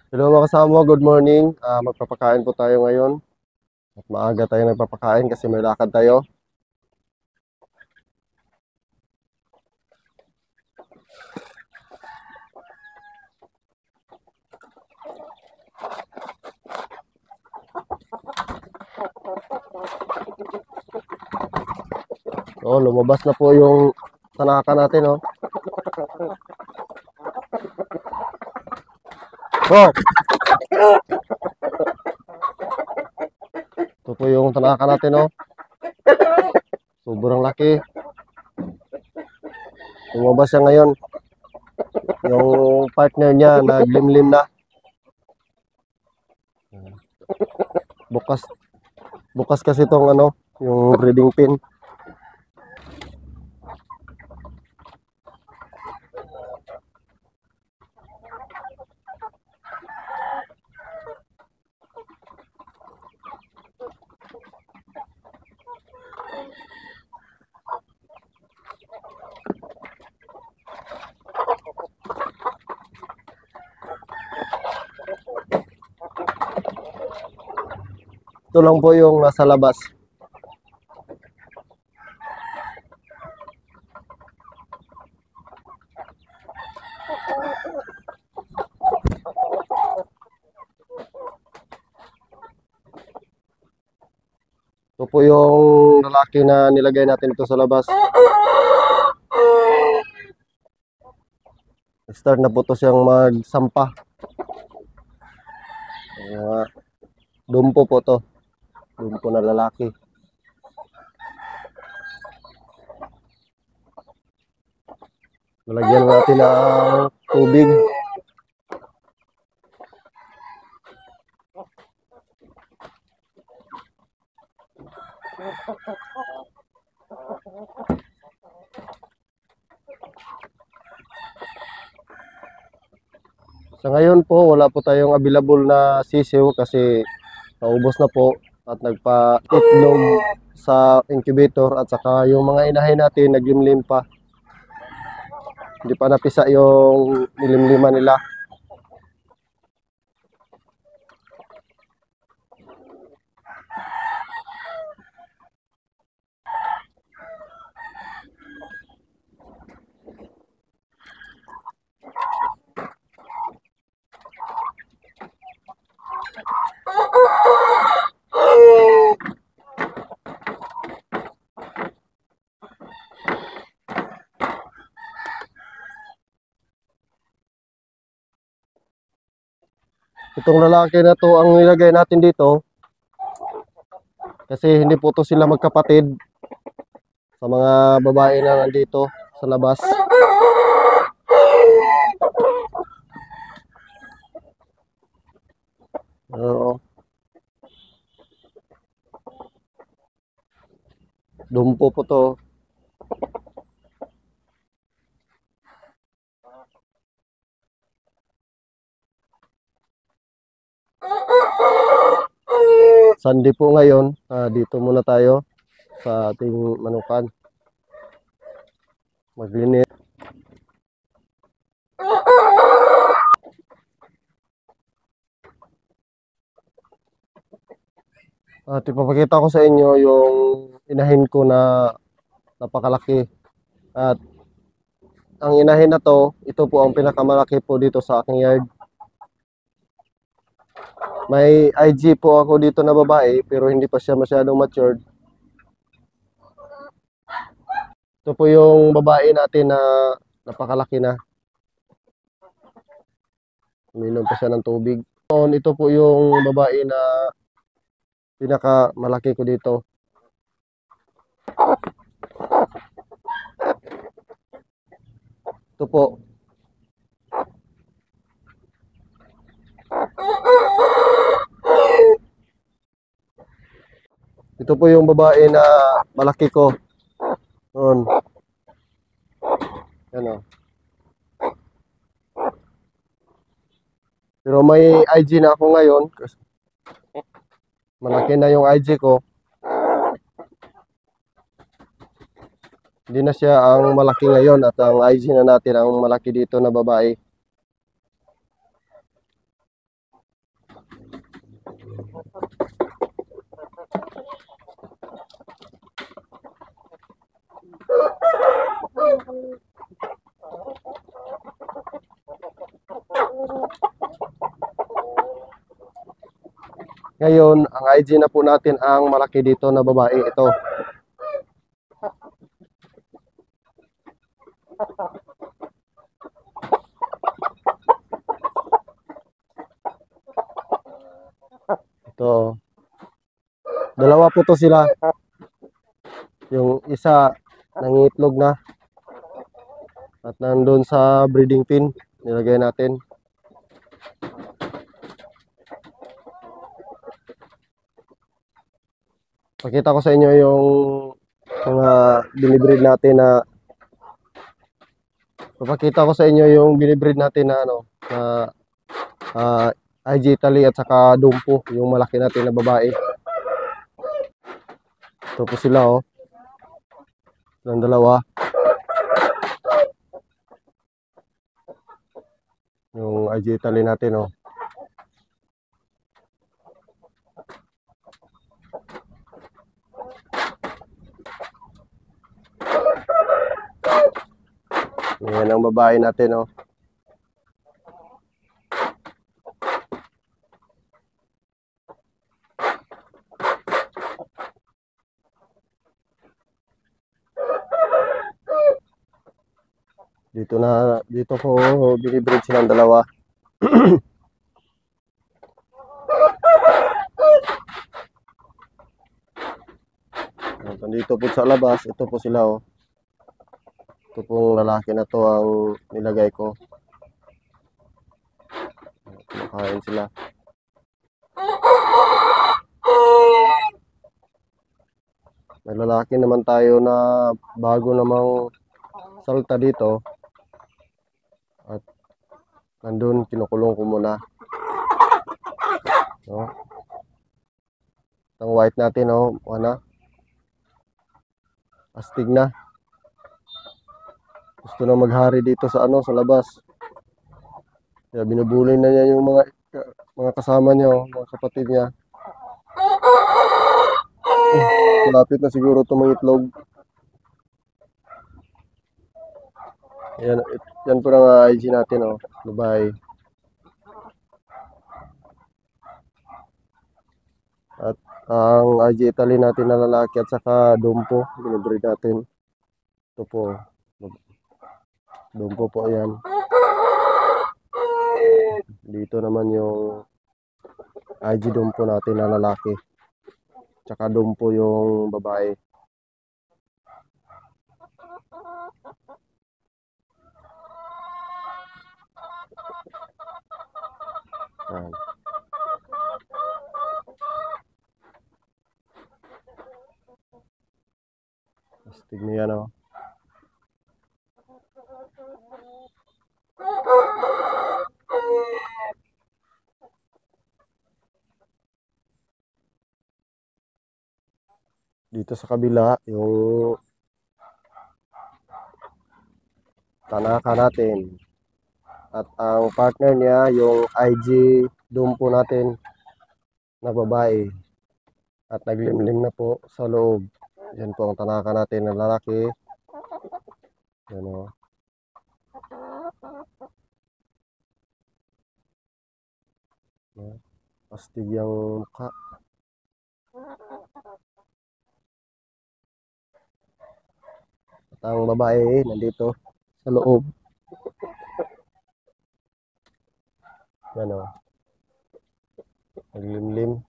Hello mga kasama, good morning. Magpapakain po tayo ngayon. At maaga tayo nagpapakain kasi may lakad tayo. Oh, lumabas na po yung tanaka natin, oh. Oh, ito po yung tanaka natin, oh. Sobrang laki. Lumabas siya ngayon. Yung partner niya naglimlim na. Bukas, bukas kasi itong ano, yung breeding pin. Ito lang po yung nasa labas. Ito po yung lalaki na nilagay natin ito sa labas. Start na po ito siyang magsampa. Dumpo po to. Dumpo na lalaki. Lalagyan natin ng tubig. Sa ngayon po, wala po tayong available na sisiw kasi naubos na po at nagpa-itlog sa incubator at saka yung mga inahin natin naglimlim pa. Hindi pa napisa yung nilimliman nila. Itong lalaki na to ang nilagay natin dito kasi hindi po to sila magkapatid sa mga babae na nandito sa labas. Oo. Dumpo po to. Sunday po ngayon, dito muna tayo sa ating manukan. Maglinis. At ipapakita ko sa inyo yung inahin ko na napakalaki. At ang inahin na to, ito po ang pinakamalaki po dito sa aking yard. May IG po ako dito na babae pero hindi pa siya masyadong matured. Ito po yung babae natin na napakalaki na. Uminom pa siya ng tubig. Ito po yung babae na pinakamalaki ko dito. Ito po. Ito po yung babae na malaki ko. Noon. Yan o. Pero may IG na ako ngayon. Malaki na yung IG ko. Hindi na siya ang malaki ngayon at ang IG na natin ang malaki dito na babae. Ngayon, ang IG na po natin ang malaki dito na babae ito. Ito. Dalawa po to sila. Yung isa nangiitlog na. At nandun sa breeding pin. Nilagay natin. Pakita ko sa inyo yung mga binibreed natin na papakita ko sa inyo yung binibreed natin na ano na IG Italy at saka Dumpo, yung malaki natin na babae. Ito po sila oh. Ng dalawa. Yung IG Italy natin oh. Yan ang babae natin oh. Dito ko binibreed silang dalawa. Dito po sa labas, ito po sila oh. Ito pong lalaki na to ang nilagay ko. Kumakain sila. May lalaki naman tayo na bago namang salta dito. At nandun, kinukulong ko muna. No? Ang white natin, oh, ano? Astig na. Gusto na maghari dito sa ano, sa labas. Kaya binubulay na niya yung mga kasama niya, oh, mga kapatid niya. Malapit na siguro itong mga itlog. Yan po ang IG natin, oh. Bye-bye. At ang IG Italy natin na lalaki at saka Dumpo, binibreed natin. Ito po. Dumpo po yan. Dito naman yung IG Dumpo natin na lalaki. Tsaka Dumpo yung babae. Yan. Astig niya no. Dito sa kabila, yung tanaka natin. At ang partner niya, yung IG Dumpo natin na babae. At naglimlim na po sa loob. Yan po ang tanaka natin na lalaki. Yan o. Astig yung mukha. At ang babae nandito sa loob. Yan o. Naglimlim.